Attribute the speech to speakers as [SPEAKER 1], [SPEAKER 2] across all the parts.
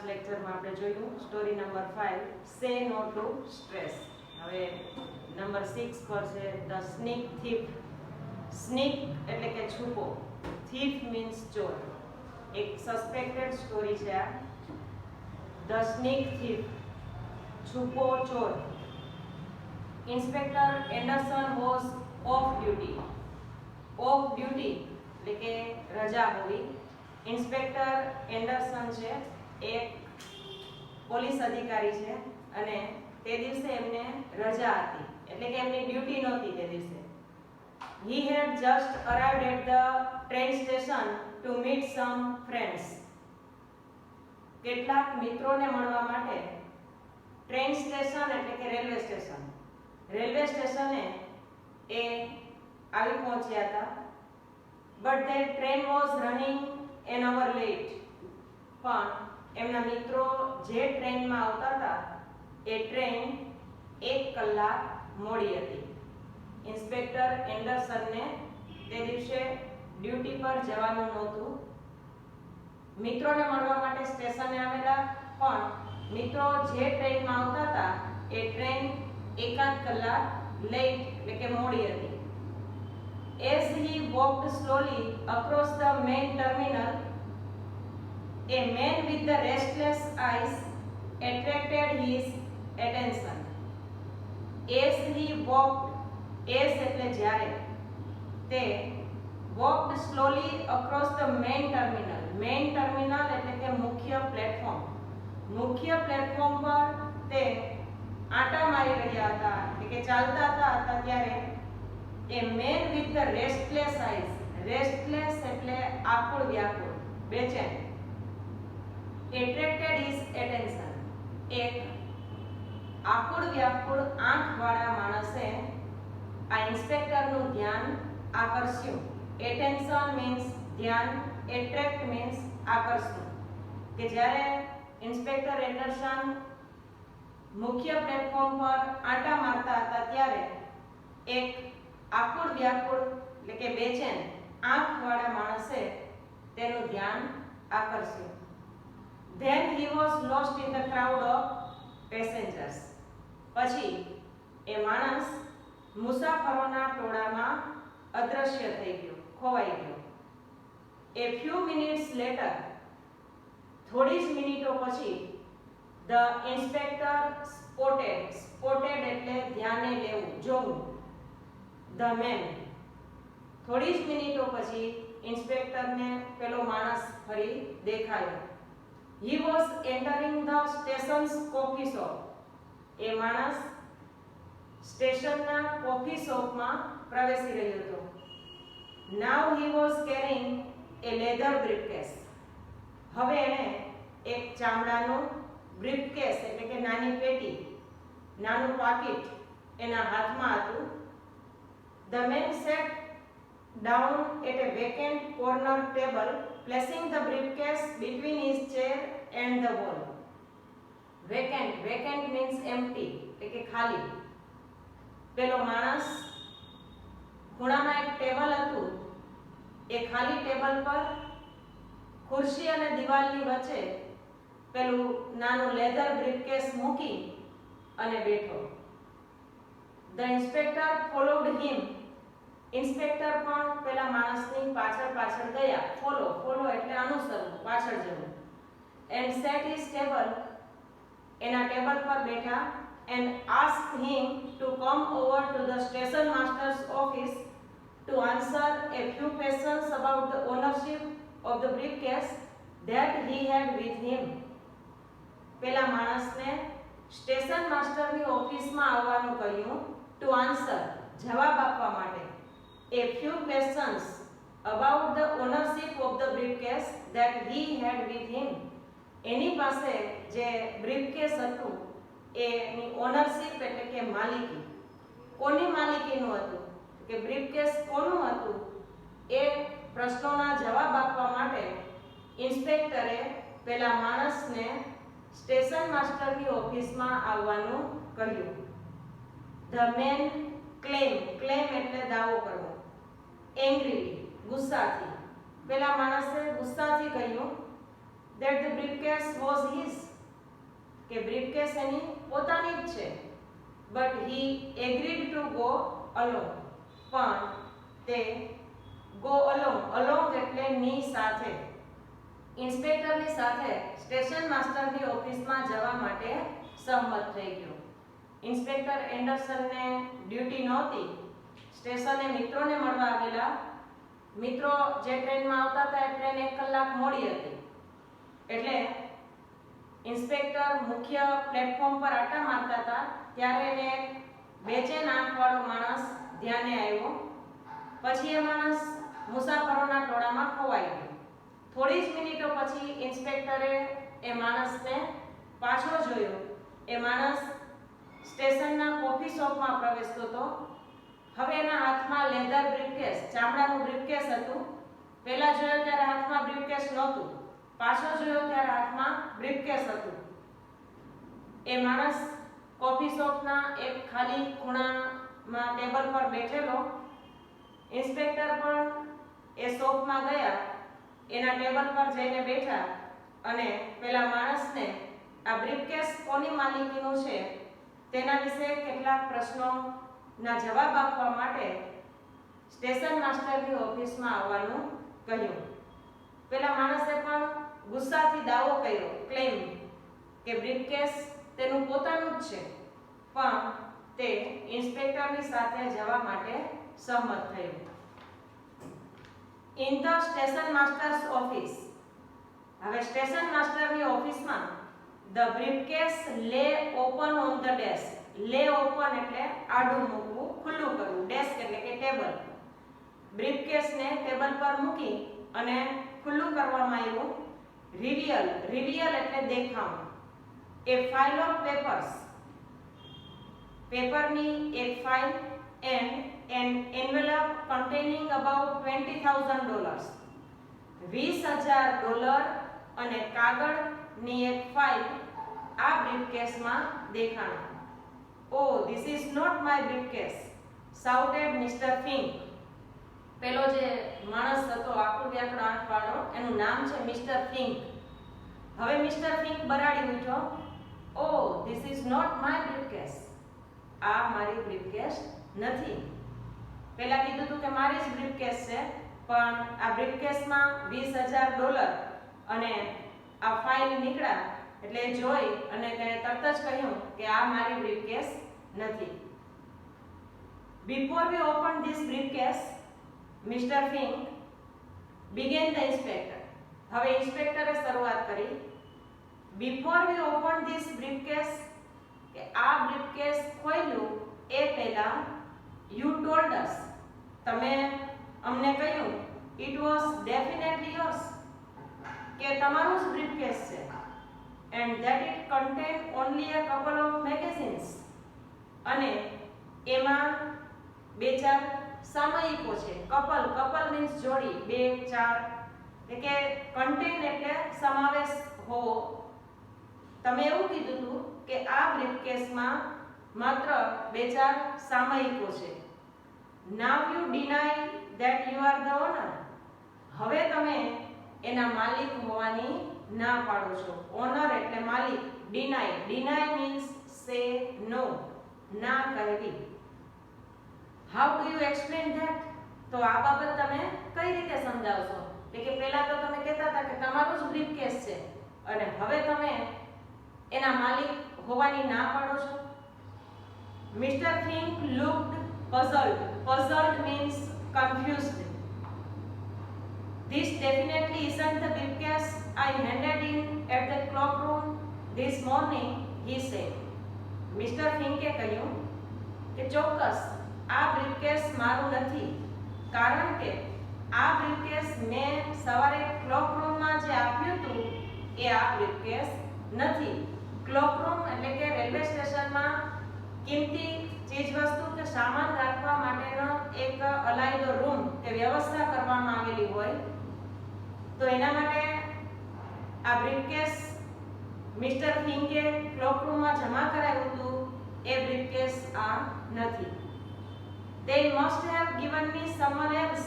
[SPEAKER 1] લેક્ચરમાં આપણે જોયું સ્ટોરી નંબર 5 સે નો ટુ સ્ટ્રેસ. હવે નંબર 6 પર છે ધ સ્નીક થીફ. સ્નીક એટલે કે છુપો, થીફ મીન્સ ચોર. એક સસ્પેક્ટેડ સ્ટોરી છે આ. ધ સ્નીક થીફ, છુપો ચોર. Inspector Anderson was of duty. Of duty એટલે કે રજા હોવી. ઇન્સ્પેક્ટર એન્ડરસન છે એક પોલીસ અધિકારી છે અને તે દિવસે એમને રજા હતી એટલે કે એમની ડ્યુટી નહોતી તે દિવસે. He had just arrived at the train station to meet some friends. કેટલાક મિત્રોને મળવા માટે ટ્રેન સ્ટેશન એટલે કે રેલવે સ્ટેશન, રેલવે સ્ટેશને એ આવી પહોંચ્યા હતા. But their train was running an hour late. પણ એમના મિત્રો જે ટ્રેનમાં આવતા હતા એ ટ્રેન 1 કલાક મોડી હતી. ઇન્સ્પેક્ટર એન્ડરસનને તે દિવસે ડ્યુટી પર જવાનું નહોતું. મિત્રોને મળવા માટે સ્ટેશને આવેલા, પણ મિત્રો જે ટ્રેનમાં આવતા હતા એ ટ્રેન 1 કલાક લેટ એટલે કે મોડી હતી. As he walked slowly across the main terminal, a man with the restless eyes attracted his attention. As he walked, as એટલે જ્યારે, તે walked slowly across the main terminal. Main terminal એટલે કે મુખ્ય પ્લેટફોર્મ. મુખ્ય પ્લેટફોર્મ પર તે આંટા મારી રહ્યા હતા એટલે કે ચાલતા હતા ત્યારે a man with the restless eyes. Restless એટલે આકુળ વ્યાકુળ, બેચેન. Attracted his attention. એક આકુળ વ્યાકુળ આંખવાળા માણસે આ ઇન્સ્પેક્ટરનું ધ્યાન આકર્ષ્યું. Attention means ધ્યાન, attract means આકર્ષવું. કે જ્યારે ઇન્સ્પેક્ટર એન્ડરસન મુખ્ય પ્લેટફોર્મ પર આંટા મારતા હતા ત્યારે એક આકુળ વ્યાકુળ એટલે કે બેચેન આંખવાળા માણસે તેનું ધ્યાન આકર્ષ્યું. Then he was lost in the crowd of passengers. પછી એ માણસ મુસાફરોના ટોળામાં અદ્રશ્ય થઈ ગયો, ખોવાઈ ગયો. A few minutes later, થોડી જ મિનિટો પછી the inspector spotted એટલે ધ્યાને લેવું, જોવું. The man, થોડી જ મિનિટો પછી ઇન્સ્પેક્ટરને પેલો માણસ ફરી દેખાયો. He was entering the station's coffee shop. એ માણસ સ્ટેશનના કોફી શોપમાં પ્રવેશી રહ્યો હતો. Now he was carrying a leather briefcase. હવે એણે એક ચામડાનું બ્રીફકેસ એટલે કે નાની પેટી, નાનું પાકીટ એના હાથમાં હતું. The man sat down at a vacant corner table, placing the briefcase between his chair and the wall. Vacant means empty એટલે કે ખાલી. પેલો માણસ ખૂણામાં એક ટેબલ હતું, એ ખાલી ટેબલ પર ખુરશી અને દિવાલની વચ્ચે પેલું નાનું લેધર બ્રીફકેસ મૂકી અને બેઠો. The inspector followed him. Inspector પણ પેલા માણસની પાછળ ગયા. ફોલો એટલે અનુસરવું, પાછળ જવું. And sat his table, એના ટેબલ પર બેઠા. And asked him to come over to the station master's office to answer a few questions about the ownership of the briefcase that he had with him. પેલા માણસને station માસ્ટરની ઓફિસમાં આવવાનું કહ્યું. To answer, જવાબ આપવા માટે. A few questions about the ownership of the briefcase that he had with him. એની પાસે જે બ્રીફકેસ હતું એની ઓનરશિપ એટલે કે માલિકી, કોની માલિકીનું હતું, કે બ્રીફકેસ કોનું હતું, એ પ્રશ્નોના જવાબ આપવા માટે ઇન્સ્પેક્ટરે પેલા માણસને સ્ટેશન માસ્ટરની ઓફિસમાં આવવાનું કહ્યું. The man claim એટલે દાવો કરવો. Angrily, ગુસ્સાથી. પેલા માણસે ગુસ્સાથી કહ્યું that the briefcase was his, કે briefcase એની પોતાની જ છે, but he agreed to go alone, પણ તે go along એટલે ની સાથે, ઇન્સ્પેક્ટરની સાથે સ્ટેશન માસ્ટરની ઓફિસમાં જવા માટે સહમત થઈ ગયો. ઇન્સ્પેક્ટર એન્ડરસનને ડ્યુટી નહોતી, સ્ટેશને મિત્રોને મળવા આવેલા. મિત્રો જે ટ્રેનમાં આવતા હતા એ ટ્રેન 1 કલાક મોડી હતી, એટલે ઇન્સ્પેક્ટર મુખ્ય પ્લેટફોર્મ પર આટા મારતા હતા ત્યારે એને એક બેચેન આંખવાળો માણસ ધ્યાને આવ્યો. પછી એ માણસ મુસાફરોના ટોળામાં ખોવાઈ ગયો. થોડી જ મિનિટો પછી ઇન્સ્પેક્ટરે એ માણસને પાછો જોયો. એ માણસ સ્ટેશનના કોફી શોપમાં પ્રવેશતો હતો. હવે એના હાથમાં લેધર બ્રીફકેસ, ચામડાનું બ્રીફકેસ હતું. પહેલા જોયો ત્યારે હાથમાં બ્રીફકેસ નહોતું, પાછો જોયો ત્યારે હાથમાં બ્રીફકેસ હતું. એ માણસ કોફી શોપના એક ખાલી ખૂણામાં ટેબલ પર બેઠેલો. ઇન્સ્પેક્ટર પણ એ શોપમાં ગયા, એના ટેબલ પર જઈને બેઠા અને પેલા માણસને આ બ્રીફકેસ કોની માલિકીનું છે તેના વિશે કેટલાક પ્રશ્નોના જવાબ આપવા માટે સ્ટેશન માસ્ટરની ઓફિસમાં આવવાનું કહ્યું. પેલા માણસે પણ ગુસ્સાથી દાવો કર્યો, ક્લેમ, કે બ્રીફકેસ તેનું પોતાનું જ છે, પણ તે ઇન્સ્પેક્ટરની સાથે જવા માટે સહમત થયો. In the station masters office, હવે સ્ટેશન માસ્ટરની ઓફિસમાં ધ બ્રીફકેસ લે ઓપન ઓન ધ ડેસ્ક. લે ઓપન એટલે આડું મૂકવું, ખુલ્લું કરવું. ડેસ્ક એટલે કે ટેબલ. બ્રીફકેસને ટેબલ પર મૂકી અને ખુલ્લું કરવામાં આવ્યું. રિવીલ એટલે દેખાવું. એ ફાઇલ ઓફ પેપર્સ, પેપરની એક file, and an envelope containing about $20,000, $20,000 અને કાગળની એક ફાઇલ આ બ્રીફકેસમાં દેખાણા. Oh, this is not my briefcase, shouted Mr. Fink. પેલો જે માણસ હતો આકૃતિ આંખનો આંખવાળો, એનું નામ છે મિસ્ટર ફિંક. હવે મિસ્ટર ફિંક બરાડી ઉઠ્યો, Oh, this is not my briefcase. આ મારી બ્રીફકેસ નથી. પહેલા કીધું હતું કે મારી જ બ્રીફકેસ છે, પણ આ બ્રીફકેસમાં $20,000 અને આ ફાઇલ નીકળ્યા એટલે જોઈ અને તેણે તરત જ કહ્યું કે આ મારી બ્રીફકેસ નથી. Before we open this briefcase, Mr. Fink began the inspector. હવે ઇન્સ્પેક્ટરે શરૂઆત કરી. Before we open this briefcase, કે આ બ્રીફકેસ ખોલ્યું એ પહેલા you told us, તમે અમને કહ્યું, it was definitely yours, કે તમારું જ બ્રીફકેસ છે, and that it contained only a couple of magazines, અને એમાં 2-4 સામયિકો છે. કપલ મીન્સ જોડી, 2-4 એટલે કે કન્ટેન એટલે સમાવેશ હોવો. તમે એવું કીધું હતું કે આ બ્રીફકેસમાં માત્ર 2-4 સામયિકો છે. Now you deny that you are the owner. હવે તમે એના માલિક હોવાની ના પાડો છો. ઓનર એટલે માલિક. deny means say no, ના કહેવી. How do you explain that? તો આ બાબત તમે કઈ રીતે સમજાવશો? એટલે કે પહેલા તો તમે કહેતા હતા કે તમારું જ બ્રીફકેસ છે અને હવે તમે એના માલિક હોવાની ના પાડો છો. Mr. Fink looked puzzled. Puzzled means confused. This definitely isn't the briefcase I handed in at the cloakroom this morning, he said. Mr. Finkએ કહ્યું કે ચોક્કસ આ બ્રીફકેસ મારું નથી, કારણ કે આ બ્રીફકેસ મેં સવારે ક્લોકરૂમમાં જે આપ્યું હતું એ આ બ્રીફકેસ નથી. ક્લોકરૂમ એટલે કે રેલવે સ્ટેશનમાં કિંમતી ચીજવસ્તુ કે સામાન રાખવા માટેનો એક અલાયદો રૂમ કે વ્યવસ્થા કરવામાં આવેલી હોય, તો એના માટે આ બ્રીફકેસ મિસ્ટર ફિંકે ક્લોકરૂમમાં જમા કરાવ્યું હતું, એ બ્રીફકેસ આ નથી. They must have given me someone else.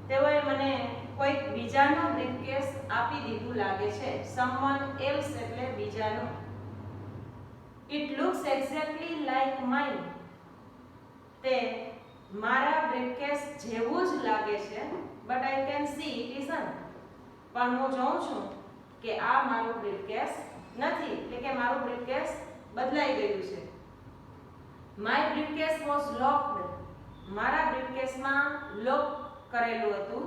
[SPEAKER 1] તેઓએ મને કોઈક બીજાનો બ્રીફકેસ આપ્યો આપી દીધું લાગે છે. someone else એટલે બીજાનું. it looks exactly like mine. તે મારા બ્રીફકેસ જેવું જ લાગે છે, but I can see it isn't. પણ હું જોઉં છું કે આ મારું બ્રીફકેસ નથી, એટલે કે મારું બ્રીફકેસ બદલાઈ ગયું છે. my briefcase was locked. મારા બ્રીફકેસમાં લોક કરેલું હતું.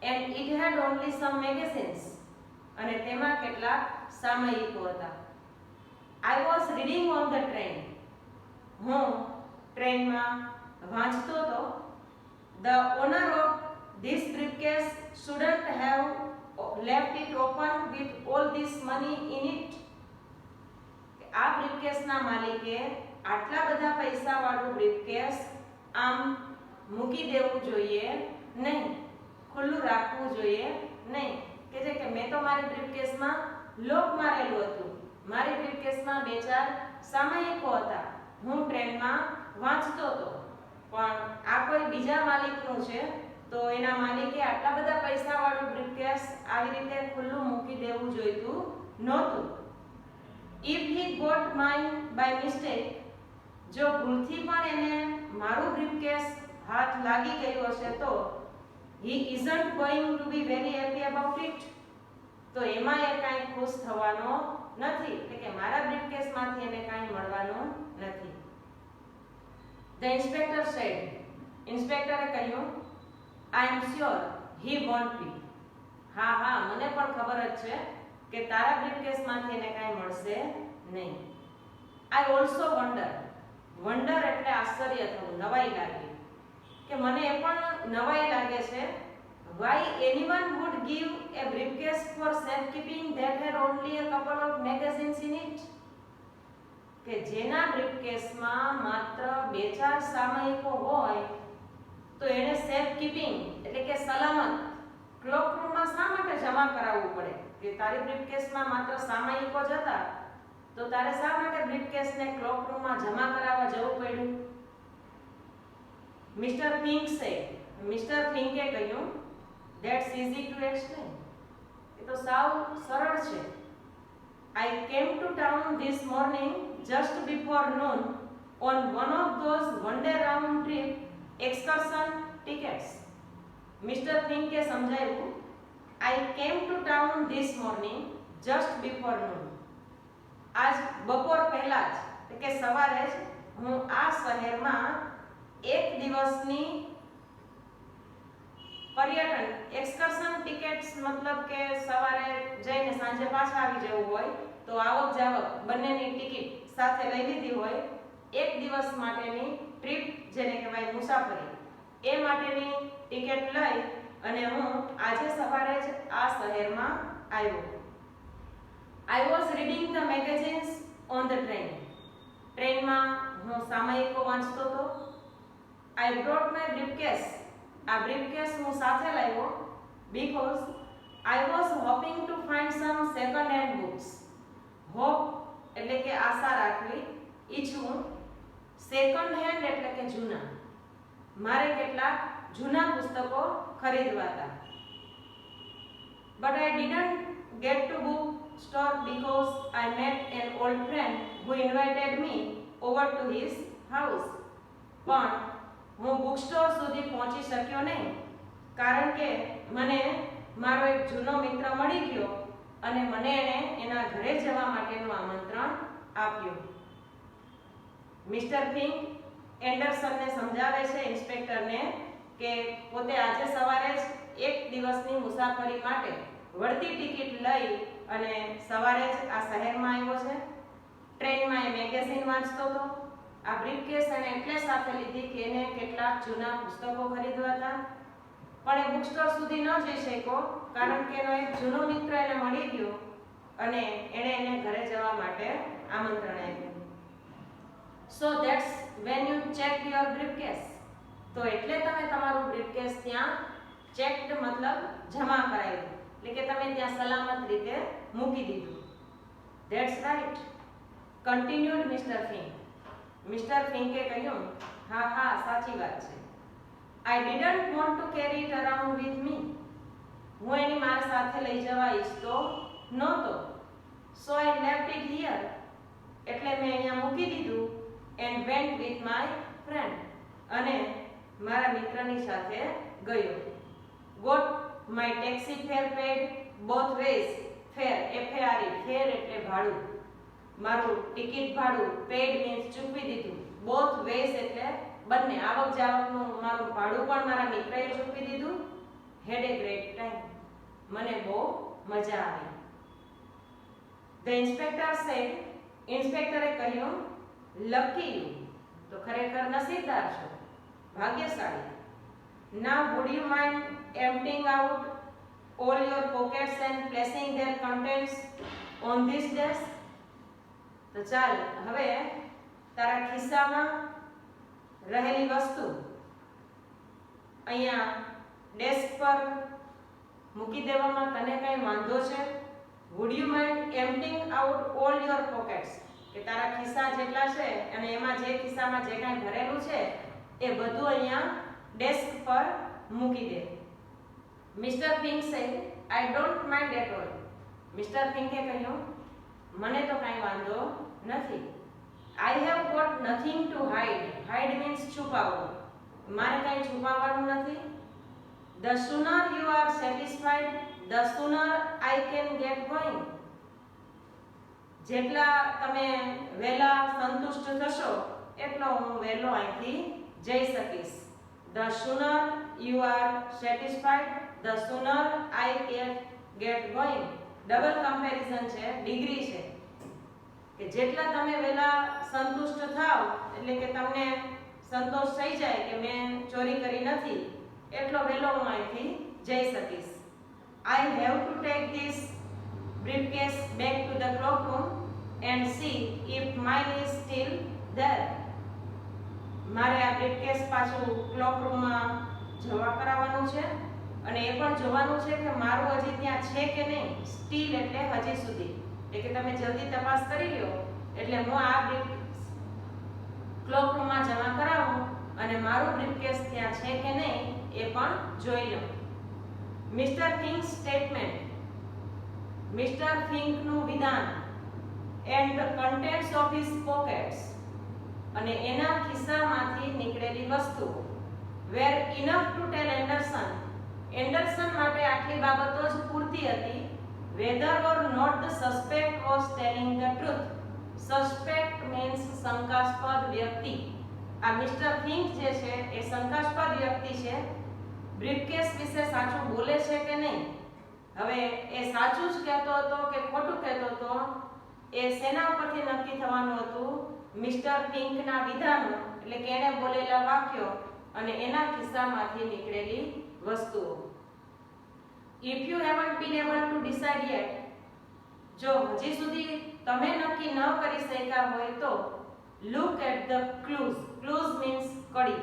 [SPEAKER 1] and it had only some magazines. અને તેમાં કેટલાક સામયિકો હતા. I was reading on the train. હું ટ્રેનમાં વાંચતો હતો. The owner of this briefcase shouldn't have left it open with all this money in it. આ બ્રીફકેસના માલિકે આટલા બધા પૈસાવાળું બ્રીફકેસ આમ મૂકી દેવું જોઈએ નહીં, ખુલ્લું રાખવું જોઈએ નહીં. કે જે કે મેં તો મારી બ્રીફકેસમાં લોક મારેલું હતું. મારી બ્રીફકેસમાં 2-4 સામયિકો હતા. હું ટ્રેનમાં વાંચતો હતો. પણ આ કોઈ બીજા માલિકનું છે, તો એના માલિકે આટલા બધા પૈસાવાળું બ્રીફકેસ આવી રીતે ખુલ્લું મૂકી દેવું જોઈતું નહોતું. if he got mine by mistake, જો ભૂલથી પણ એને મારું બ્રીફકેસ હાથ લાગી ગયો હશે તો he isn't going to be very happy about it. તો એમાં એ કાંઈ ખુશ થવાનો નથી, એટલે કે મારા બ્રીફકેસમાંથી એને કાંઈ મળવાનું નથી. The inspector said. ઇન્સ્પેક્ટરે કહ્યું, I am sure he won't be. હા મને પણ ખબર જ છે કે તારા બ્રીફકેસમાંથી એને કાંઈ મળશે નહીં. I also wonder. વન્ડર એટલે આશ્ચર્ય થવું, નવાઈ લાગવી. કે મને એ પણ નવાઈ લાગે છે why anyone would give a briefcase for safekeeping that had only a couple of magazines in it. કે જેના બ્રીફકેસમાં માત્ર 2-4 સામયિકો હોય તો એને સેફ કીપિંગ એટલે કે સલામત ક્લોક રૂમમાં શા માટે જમા કરાવવું પડે? કે તારી બ્રીફકેસમાં માત્ર સામયિકો જ હતા, તો તારે શા માટે બ્રીફકેસને ક્લોક રૂમમાં જમા કરાવવા જવું પડ્યું? મિસ્ટર ફિંકે કહ્યું, ધેટ્સ ઇઝી ટુ એક્સપ્લેન. એ તો સાવ સરળ છે. I came to town this morning just before noon on one of those one-day round-trip excursion tickets. Mr. Finke સમજાયું, I came to town this morning just before noon. આજ બપોર પહેલા જ, એટલે કે સવારે જ હું આ શહેરમાં એક દિવસની પર્યટન એક્સકર્શન ટિકિટ્સ મતલબ કે સવારે જઈને સાંજે પાછા આવી જવું હોય તો આવક જાવક બંનેની ટિકિટ સાથે લઈ લીધી હોય. એક દિવસ માટેની ટ્રીપ જેને કહેવાય મુસાફરી, એ માટેની ટિકિટ લઈ અને હું આજે સવારે જ આ શહેરમાં આવ્યો. I was reading the magazines on the train. ટ્રેનમાં હું સામયિકો વાંચતો હતો. I brought my briefcase. આ બ્રીફકેસ હું સાથે લાવ્યો because I was hoping to find some second hand books. Hope એટલે કે આશા રાખવી, ઈચ્છું. સેકન્ડ હેન્ડ એટલે કે જૂના. મારે કેટલાક જૂના પુસ્તકો ખરીદવા હતા. But I didn't get to bookstore because I met an old friend who invited me over to his house. પણ હું બુકસ્ટોર સુધી પહોંચી શક્યો નહીં કારણ કે મને મારો એક જૂનો મિત્ર મળી ગયો અને મને એને એના ઘરે જવા માટેનું આમંત્રણ આપ્યું. મિસ્ટર ફિંક એન્ડરસનને સમજાવે છે ઇન્સ્પેક્ટરને કે પોતે આજે સવારે જ એક દિવસની મુસાફરી માટે વળતી ટિકિટ લઈ અને સવારે જ આ શહેરમાં આવ્યો છે. ટ્રેનમાં એ મેગેઝિન વાંચતો હતો. આ બ્રીફકેસ એને એટલે સાથે લીધી કે એને કેટલાક જૂના પુસ્તકો ખરીદવા હતા, પણ એ બુકસ્ટોર સુધી ન જઈ શક્યો કારણ કે એનો એક જૂનો મિત્ર એને મળી ગયો અને એણે એને ઘરે જવા માટે આમંત્રણ આપ્યું. So that's when you check your briefcase. તો એટલે તમે તમારું બ્રીફકેસ ત્યાં ચેક્ડ મતલબ જમા કરાવ્યું, એટલે કે તમે ત્યાં સલામત રીતે મૂકી દીધું. That's right. Continued Mr. Fink. Mister ફિંકે કહ્યું, હા સાચી વાત છે. I didn't want to carry it around with me. હું એની મારી સાથે સાથે લઈ જવા ઈચ્છતો નહોતો. So I left it here, એટલે મેં અહીંયા મૂકી દીધું. And went with my friend, અને મારા મિત્રની સાથે ગયો. Got my taxi fare paid both ways. Fare FARE, fare એટલે ભાડું, મારું ટિકિટ ભાડું. પેડ મીન્સ ચૂકવી દીધું. બોથ વેઝ એટલે બંને, આવક જાવકનું મારું ભાડું પણ મારા મિત્રએ ચૂકવી દીધું. હેડ એ ગ્રેટ ટાઈમ, મને બહુ મજા આવી. ધ ઇન્સ્પેક્ટર સેડ, ઇન્સ્પેક્ટરે કહ્યું, લકી યુ, તો ખરેખર નસીબદાર છો, ભાગ્યશાળી. Now would you mind emptying out all your pockets and placing their contents on this desk? તો ચાલ હવે તારા ખિસ્સામાં રહેલી વસ્તુ અહીંયા ડેસ્ક પર મૂકી દેવામાં તને કઈ વાંધો છે? Wood you mind emptying out all your pockets, કે તારા ખિસ્સા જેટલા છે અને એમાં જે ખિસ્સામાં જે કાંઈ ભરેલું છે એ બધું અહીંયા ડેસ્ક પર મૂકી દે. Mister Fink said, I don't mind at all. Mister પિંકે કહ્યું, મને તો કાંઈ વાંધો નથી. I have got nothing to hide. Hide means છુપાવવું, મારે કાંઈ છુપાવવાનું નથી. The sooner you are satisfied the sooner I can get going. જેટલા તમે વહેલા સંતુષ્ટ થશો એટલો હું વહેલો અહીંથી જઈ શકીશ. The sooner you are satisfied the sooner I can get going. Double comparison છે, ડિગ્રી છે, કે જેટલા તમે વહેલા સંતુષ્ટ થાવ એટલે કે તમને સંતોષ થઈ જાય કે મેં ચોરી કરી નથી, એટલો વહેલો હું અહીંથી જઈ શકીશ. I have to take this briefcase back to the cloakroom and see if mine is still there. મારે આ બ્રીફકેસ પાછું ક્લોકરૂમમાં જમા કરાવવાનું છે અને એ પણ જોવાનું છે કે મારું હજી ત્યાં છે કે નહીં. સ્ટીલ એટલે હજી સુધી, એટલે કે તમે જલ્દી તપાસ કરી લ્યો એટલે હું આ ક્લોકરૂમમાં જમા કરાવું અને મારું બ્રીફકેસ ત્યાં છે કે નહીં એ પણ જોઈ લઉં. મિસ્ટર ફિંક સ્ટેટમેન્ટ, મિસ્ટર ફિંકનું વિધાન. And the contents of his pockets, અને એના ખિસ્સામાંથી નીકળેલી વસ્તુઓ. Were enough to tell Anderson, Anderson માટે આટલી બાબતો જ પૂરતી હતી. Whether or not the suspect was telling the truth. Suspect means શંકાસ્પદ વ્યક્તિ. આ મિસ્ટર ફિંક જે છે એ શંકાસ્પદ વ્યક્તિ છે. બ્રીફકેસ વિશે સાચું બોલે છે કે નહીં, હવે એ સાચું જ કહેતો હતો કે ખોટું કહેતો હતો એ શેના ઉપરથી નક્કી થવાનું હતું? મિસ્ટર પિંકના વિધાનો, એટલે કે એણે બોલેલા વાક્યો અને એના ખિસ્સામાંથી નીકળેલી વસ્તુઓ. If you haven't been able to decide yet, જો હજી સુધી તમે નક્કી ન કરી શક્યા હોય તો look at the clues. Clues means કડી.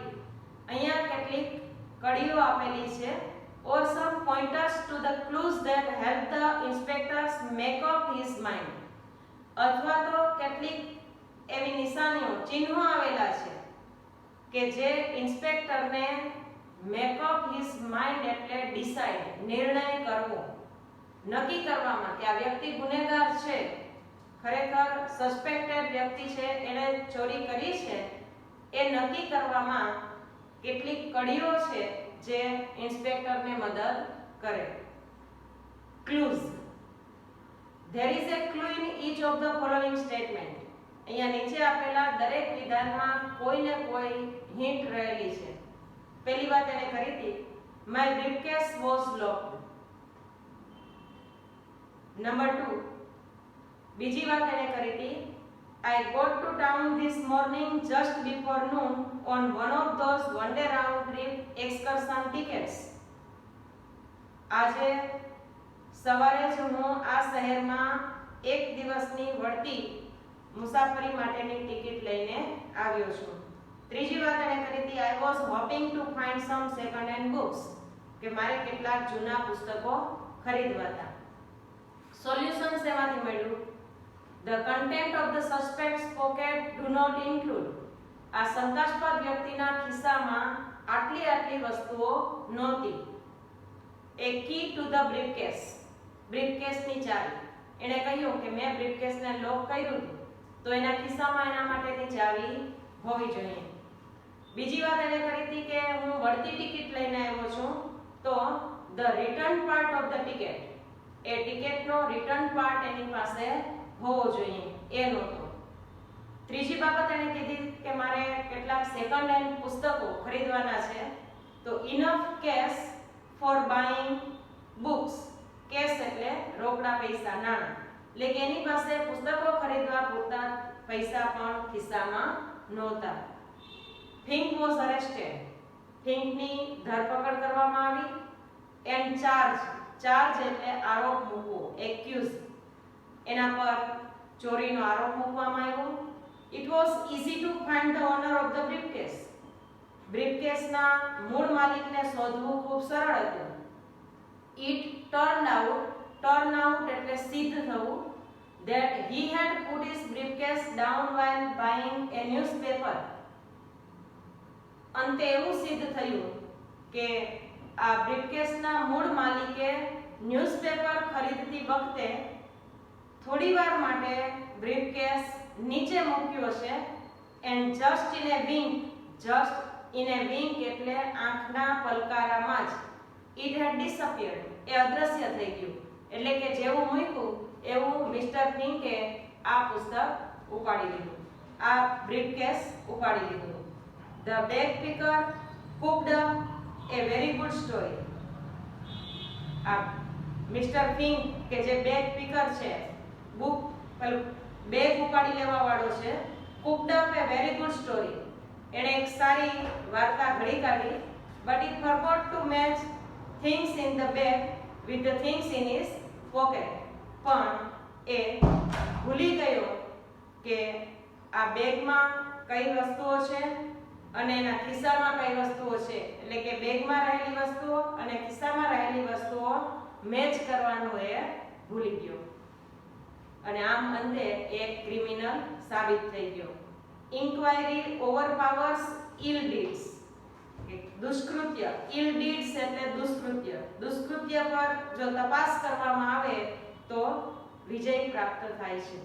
[SPEAKER 1] અહીંયા કેટલીક કડીઓ આપેલી છે. or some pointers to the clues that help the inspectors make up his mind. અથવા તો કેટલીક એવી નિશાનીઓ, ચિહ્નો આવેલા છે કે જે ઇન્સ્પેક્ટરને મેક અપ હિઝ માઇન્ડ એટલે ડિસાઇડ, નિર્ણય કરવો, નક્કી કરવામાં કે આ વ્યક્તિ ગુનેગાર છે, ખરેખર સસ્પેક્ટેડ વ્યક્તિ છે, એણે ચોરી કરી છે, એ નક્કી કરવામાં કેટલીક કડીઓ છે જે ઇન્સ્પેક્ટરને મદદ કરે. Clues. There is a clue in each of the following statement. અહીંયા નીચે આપેલા દરેક વિધાનમાં કોઈને કોઈ હિન્ટ રહેલી છે. પહેલી વાત એને કરી હતી, my briefcase was locked. Number 2, બીજી વાત એને કરી હતી, I got to town this morning just before noon on one of those one-day round-trip excursion tickets. આજે સવારે જ હું આ શહેરમાં એક દિવસની વળતી મુસાફરી માટેની ટિકિટ લઈને આવ્યો છું. ત્રીજી વાત એને કરી હતી, I was hoping to find some second-hand books, કે મારે કેટલાક જૂના પુસ્તકો ખરીદવા હતા. સોલ્યુશન શેમાંથી મળ્યું? The content of the suspect's pocket do not include. આ શંકાસ્પદ વ્યક્તિના ખિસ્સામાં આટલી વસ્તુઓ નહોતી. A key to the briefcase, બ્રીફકેસની ચાવી. એણે કહ્યું કે મેં બ્રીફકેસને લોક કર્યું હતું તો એના ખિસ્સામાં એના માટેની ચાવી હોવી જોઈએ. બીજી વાત એણે કરી હતી કે હું વળતી ટિકિટ લઈને આવ્યો છું તો the return part of the ticket, એ ટિકિટનો રિટર્ન પાર્ટ એની પાસે હોવો જોઈએ, એ નહોતો. ત્રીજી બાબત એણે કીધી કે મારે કેટલાક સેકન્ડ હેન્ડ પુસ્તકો ખરીદવાના છે તો enough cash for buying books. Cash એટલે રોકડા પૈસા, નાણાં. એટલે કે એની પાસે પુસ્તકો ખરીદવા પૂરતા પૈસા પણ ખિસ્સામાં નહોતા. Fink was arrested. ફિંકની ધરપકડ કરવામાં આવી. એન્ડ ચાર્જ એટલે આરોપ મૂકવો, એક્યુઝ. એના પર ચોરીનો આરોપ મૂકવામાં આવ્યો. It was easy to find the owner of the briefcase. બ્રીફકેસના મૂળ માલિકને શોધવું ખૂબ સરળ હતું. It turned out એટલે સિદ્ધ થવું, that he had put his briefcase down while buying a newspaper. અંતે એવું સિદ્ધ થયું કે આ બ્રીફકેસના મૂળ માલિકે ન્યૂઝપેપર ખરીદતી વખતે થોડીવાર માટે બ્રીફકેસ નીચે મૂક્યો છે. એન્ડ જસ્ટ ઇન એ વિંક એટલે આંખના પલકારામાં જ ઇટ હેડ ડિસઅપિયર્ડ, એ અદ્રશ્ય થઈ ગયું. એટલે કે જેવું મૂક્યું એવું મિસ્ટર ફિંકે આ પુસ્તક ઉપાડી લીધું, આ બ્રીફકેસ ઉપાડી લીધું. The bag picker cooked a very good story. આ મિસ્ટર ફિંક કે જે બેગ પીકર છે, બેગ ઉપાડી લેવા વાળો છે, cooked up a very good story. એણે એક સારી વાર્તા ઘડી કાઢી. But it forgot to match things in the bag with the things in his pocket. પણ એ ભૂલી ગયો કે આ બેગમાં કઈ વસ્તુઓ છે અને એના ખિસ્સામાં કઈ વસ્તુઓ છે. એટલે કે બેગમાં રહેલી વસ્તુઓ અને ખિસ્સામાં રહેલી વસ્તુઓ મેચ કરવાનું એ ભૂલી ગયો અને આમ અંતે એક ક્રિમિનલ સાબિત થઈ ગયો. Inquiry ઓવરપાવર્સ ઇલ deeds. દુષ્કૃત્ય, ઇલ ડીડ્સ એટલે દુષ્કૃત્ય. દુષ્કૃત્ય પર જો તપાસ કરવામાં આવે તો વિજય પ્રાપ્ત થાય છે.